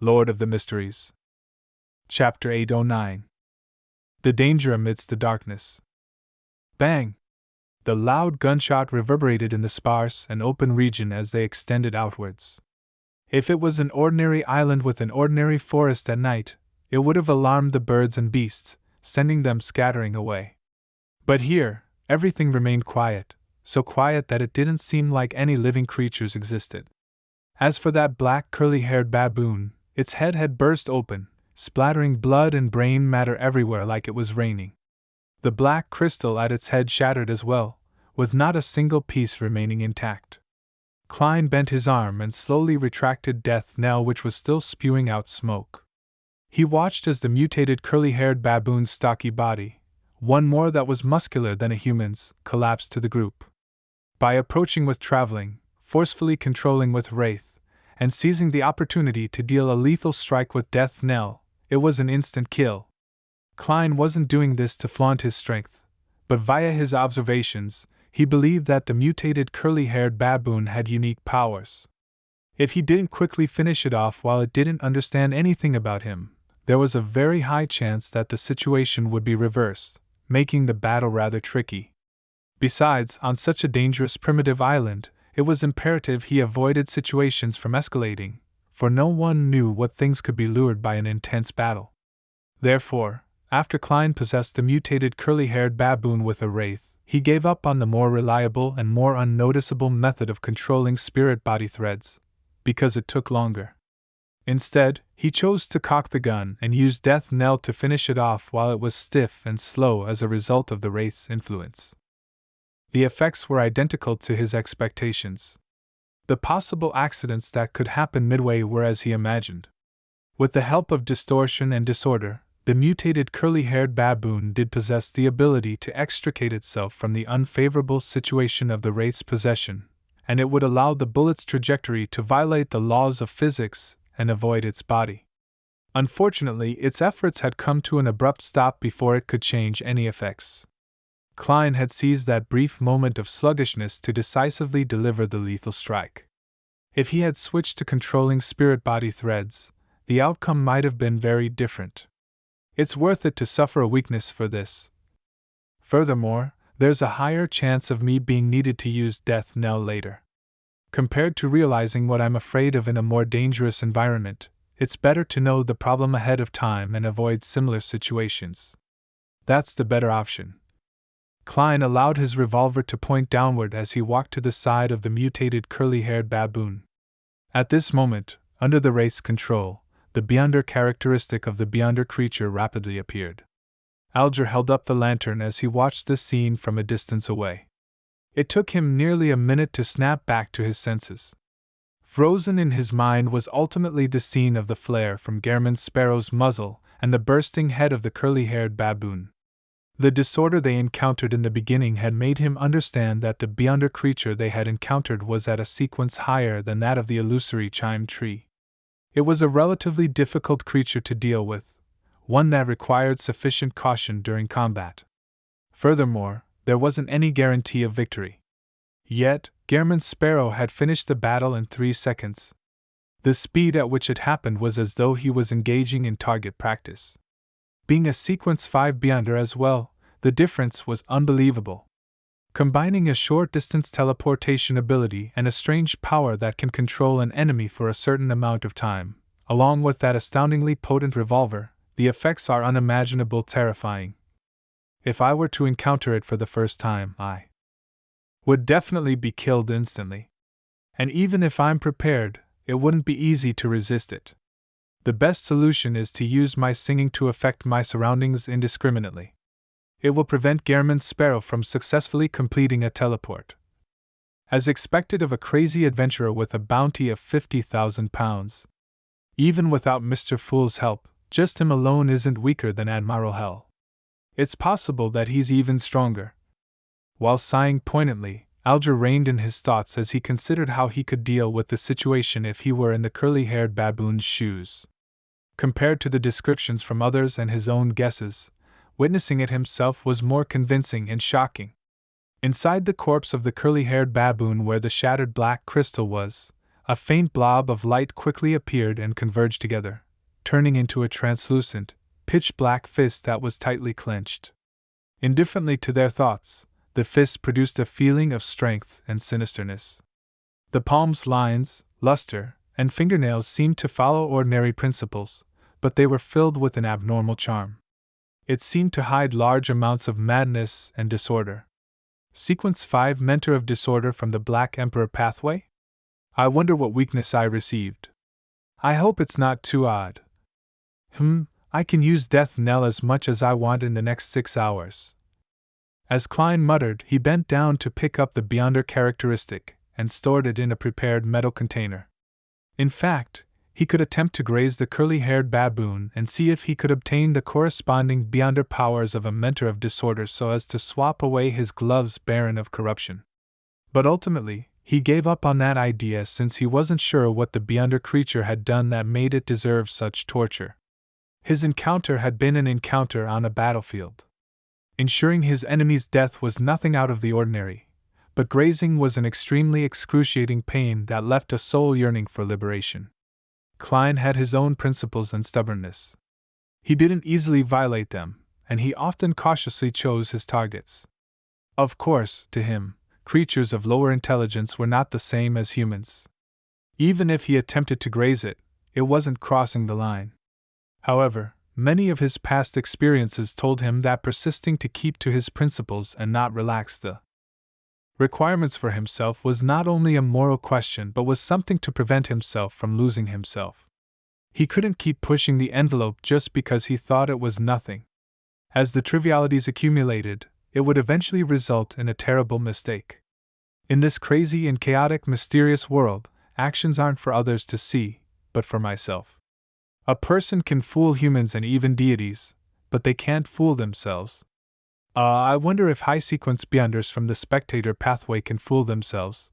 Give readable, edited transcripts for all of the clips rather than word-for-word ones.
Lord of the Mysteries. Chapter 809. The Danger Amidst the Darkness. Bang! The loud gunshot reverberated in the sparse and open region as they extended outwards. If it was an ordinary island with an ordinary forest at night, it would have alarmed the birds and beasts, sending them scattering away. But here, everything remained quiet, so quiet that it didn't seem like any living creatures existed. As for that black curly-haired baboon, its head had burst open, splattering blood and brain matter everywhere like it was raining. The black crystal at its head shattered as well, with not a single piece remaining intact. Klein bent his arm and slowly retracted Death Knell, which was still spewing out smoke. He watched as the mutated curly-haired baboon's stocky body, one more that was muscular than a human's, collapsed to the group. By approaching with traveling, forcefully controlling with wraith, and seizing the opportunity to deal a lethal strike with Death Knell, it was an instant kill. Klein wasn't doing this to flaunt his strength, but via his observations, he believed that the mutated curly-haired baboon had unique powers. If he didn't quickly finish it off while it didn't understand anything about him, there was a very high chance that the situation would be reversed, making the battle rather tricky. Besides, on such a dangerous primitive island, it was imperative he avoided situations from escalating, for no one knew what things could be lured by an intense battle. Therefore, after Klein possessed the mutated curly-haired baboon with a wraith, he gave up on the more reliable and more unnoticeable method of controlling spirit body threads, because it took longer. Instead, he chose to cock the gun and use Death Knell to finish it off while it was stiff and slow as a result of the wraith's influence. The effects were identical to his expectations. The possible accidents that could happen midway were as he imagined. With the help of distortion and disorder, the mutated curly-haired baboon did possess the ability to extricate itself from the unfavorable situation of the wraith's possession, and it would allow the bullet's trajectory to violate the laws of physics and avoid its body. Unfortunately, its efforts had come to an abrupt stop before it could change any effects. Klein had seized that brief moment of sluggishness to decisively deliver the lethal strike. If he had switched to controlling spirit body threads, the outcome might have been very different. It's worth it to suffer a weakness for this. Furthermore, there's a higher chance of me being needed to use Death Knell later. Compared to realizing what I'm afraid of in a more dangerous environment, it's better to know the problem ahead of time and avoid similar situations. That's the better option. Klein allowed his revolver to point downward as he walked to the side of the mutated curly-haired baboon. At this moment, under the wraith's control, the Beyonder characteristic of the Beyonder creature rapidly appeared. Alger held up the lantern as he watched this scene from a distance away. It took him nearly a minute to snap back to his senses. Frozen in his mind was ultimately the scene of the flare from Gehrman Sparrow's muzzle and the bursting head of the curly-haired baboon. The disorder they encountered in the beginning had made him understand that the Beyonder creature they had encountered was at a sequence higher than that of the illusory chime tree. It was a relatively difficult creature to deal with, one that required sufficient caution during combat. Furthermore, there wasn't any guarantee of victory. Yet, Gehrman Sparrow had finished the battle in 3 seconds. The speed at which it happened was as though he was engaging in target practice. Being a Sequence 5 Beyonder as well, the difference was unbelievable. Combining a short-distance teleportation ability and a strange power that can control an enemy for a certain amount of time, along with that astoundingly potent revolver, the effects are unimaginable terrifying. If I were to encounter it for the first time, I would definitely be killed instantly. And even if I'm prepared, it wouldn't be easy to resist it. The best solution is to use my singing to affect my surroundings indiscriminately. It will prevent Gehrman Sparrow from successfully completing a teleport. As expected of a crazy adventurer with a bounty of 50,000 pounds. Even without Mr. Fool's help, just him alone isn't weaker than Admiral Hell. It's possible that he's even stronger. While sighing poignantly, Alger reined in his thoughts as he considered how he could deal with the situation if he were in the curly-haired baboon's shoes. Compared to the descriptions from others and his own guesses, witnessing it himself was more convincing and shocking. Inside the corpse of the curly-haired baboon where the shattered black crystal was, a faint blob of light quickly appeared and converged together, turning into a translucent, pitch-black fist that was tightly clenched. Indifferently to their thoughts, the fist produced a feeling of strength and sinisterness. The palm's lines, luster, and fingernails seemed to follow ordinary principles, but they were filled with an abnormal charm. It seemed to hide large amounts of madness and disorder. Sequence 5: Mentor of Disorder from the Black Emperor Pathway? I wonder what weakness I received. I hope it's not too odd. I can use Death Knell as much as I want in the next 6 hours. As Klein muttered, he bent down to pick up the Beyonder characteristic and stored it in a prepared metal container. In fact, he could attempt to graze the curly-haired baboon and see if he could obtain the corresponding Beyonder powers of a Mentor of Disorder so as to swap away his gloves barren of corruption. But ultimately, he gave up on that idea since he wasn't sure what the Beyonder creature had done that made it deserve such torture. His encounter had been an encounter on a battlefield. Ensuring his enemy's death was nothing out of the ordinary, but grazing was an extremely excruciating pain that left a soul yearning for liberation. Klein had his own principles and stubbornness. He didn't easily violate them, and he often cautiously chose his targets. Of course, to him, creatures of lower intelligence were not the same as humans. Even if he attempted to graze it, it wasn't crossing the line. However, many of his past experiences told him that persisting to keep to his principles and not relax the requirements for himself was not only a moral question but was something to prevent himself from losing himself. He couldn't keep pushing the envelope just because he thought it was nothing. As the trivialities accumulated, it would eventually result in a terrible mistake. In this crazy and chaotic, mysterious world, actions aren't for others to see, but for myself. A person can fool humans and even deities, but they can't fool themselves. I wonder if high-sequence Beyonders from the Spectator Pathway can fool themselves.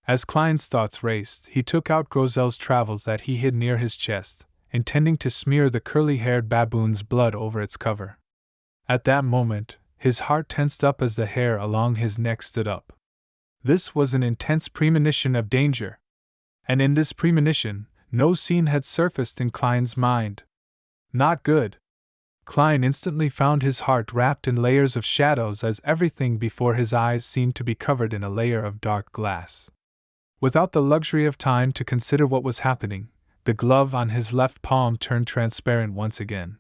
As Klein's thoughts raced, he took out Grozel's travels that he hid near his chest, intending to smear the curly-haired baboon's blood over its cover. At that moment, his heart tensed up as the hair along his neck stood up. This was an intense premonition of danger. And in this premonition, no scene had surfaced in Klein's mind. Not good. Klein instantly found his heart wrapped in layers of shadows as everything before his eyes seemed to be covered in a layer of dark glass. Without the luxury of time to consider what was happening, the glove on his left palm turned transparent once again.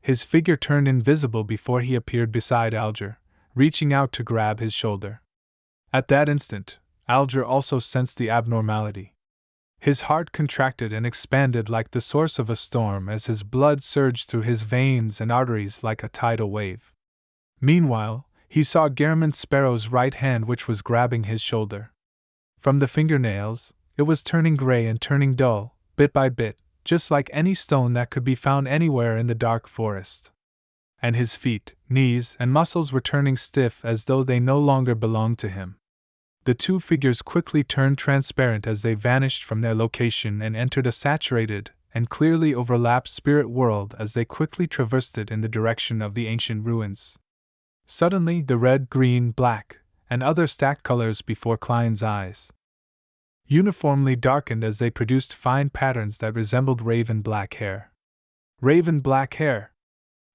His figure turned invisible before he appeared beside Alger, reaching out to grab his shoulder. At that instant, Alger also sensed the abnormality. His heart contracted and expanded like the source of a storm as his blood surged through his veins and arteries like a tidal wave. Meanwhile, he saw Garamond Sparrow's right hand, which was grabbing his shoulder. From the fingernails, it was turning gray and turning dull, bit by bit, just like any stone that could be found anywhere in the dark forest. And his feet, knees, and muscles were turning stiff as though they no longer belonged to him. The two figures quickly turned transparent as they vanished from their location and entered a saturated and clearly overlapped spirit world as they quickly traversed it in the direction of the ancient ruins. Suddenly, the red, green, black, and other stacked colors before Klein's eyes uniformly darkened as they produced fine patterns that resembled raven black hair. Raven black hair!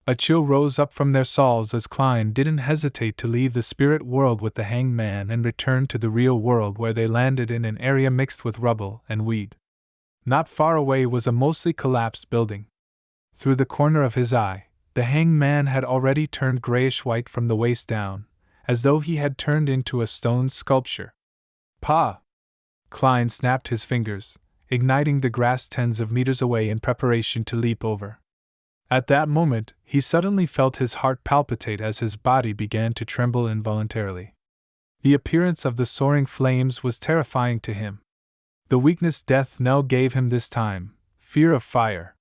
A chill rose up from their souls as Klein didn't hesitate to leave the spirit world with the hanged man and return to the real world, where they landed in an area mixed with rubble and weed. Not far away was a mostly collapsed building. Through the corner of his eye, the hanged man had already turned grayish-white from the waist down, as though he had turned into a stone sculpture. "Pa!" Klein snapped his fingers, igniting the grass tens of meters away in preparation to leap over. At that moment, he suddenly felt his heart palpitate as his body began to tremble involuntarily. The appearance of the soaring flames was terrifying to him. The weakness Death Knell gave him this time, fear of fire.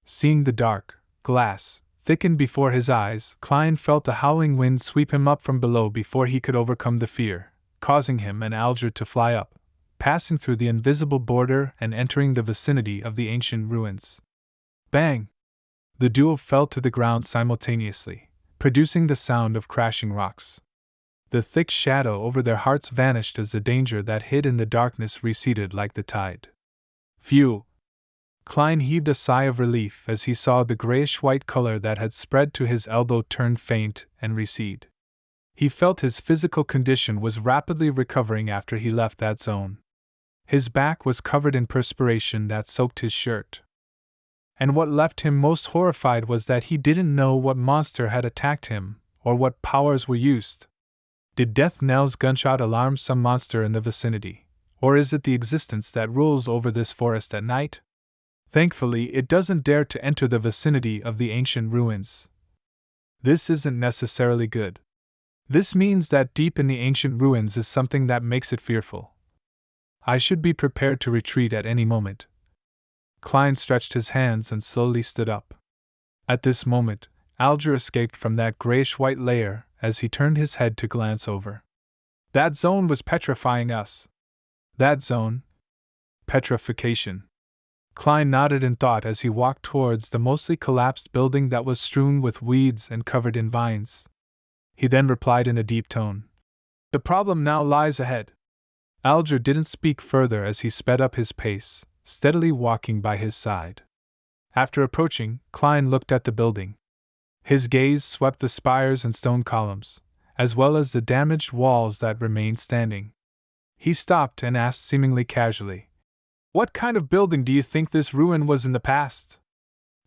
Seeing the dark glass thicken before his eyes, Klein felt the howling wind sweep him up from below before he could overcome the fear, causing him and Alger to fly up, passing through the invisible border and entering the vicinity of the ancient ruins. Bang! The duo fell to the ground simultaneously, producing the sound of crashing rocks. The thick shadow over their hearts vanished as the danger that hid in the darkness receded like the tide. Phew! Klein heaved a sigh of relief as he saw the grayish-white color that had spread to his elbow turn faint and recede. He felt his physical condition was rapidly recovering after he left that zone. His back was covered in perspiration that soaked his shirt. And what left him most horrified was that he didn't know what monster had attacked him, or what powers were used. Did Death Knell's gunshot alarm some monster in the vicinity, or is it the existence that rules over this forest at night? Thankfully, it doesn't dare to enter the vicinity of the ancient ruins. This isn't necessarily good. This means that deep in the ancient ruins is something that makes it fearful. I should be prepared to retreat at any moment. Klein stretched his hands and slowly stood up. At this moment, Alger escaped from that grayish-white layer as he turned his head to glance over. That zone was petrifying us. That zone? Petrification. Klein nodded in thought as he walked towards the mostly collapsed building that was strewn with weeds and covered in vines. He then replied in a deep tone. The problem now lies ahead. Alger didn't speak further as he sped up his pace, steadily walking by his side. After approaching, Klein looked at the building. His gaze swept the spires and stone columns, as well as the damaged walls that remained standing. He stopped and asked seemingly casually, "What kind of building do you think this ruin was in the past?"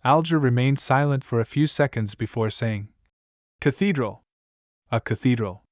Alger remained silent for a few seconds before saying, "Cathedral." "A cathedral."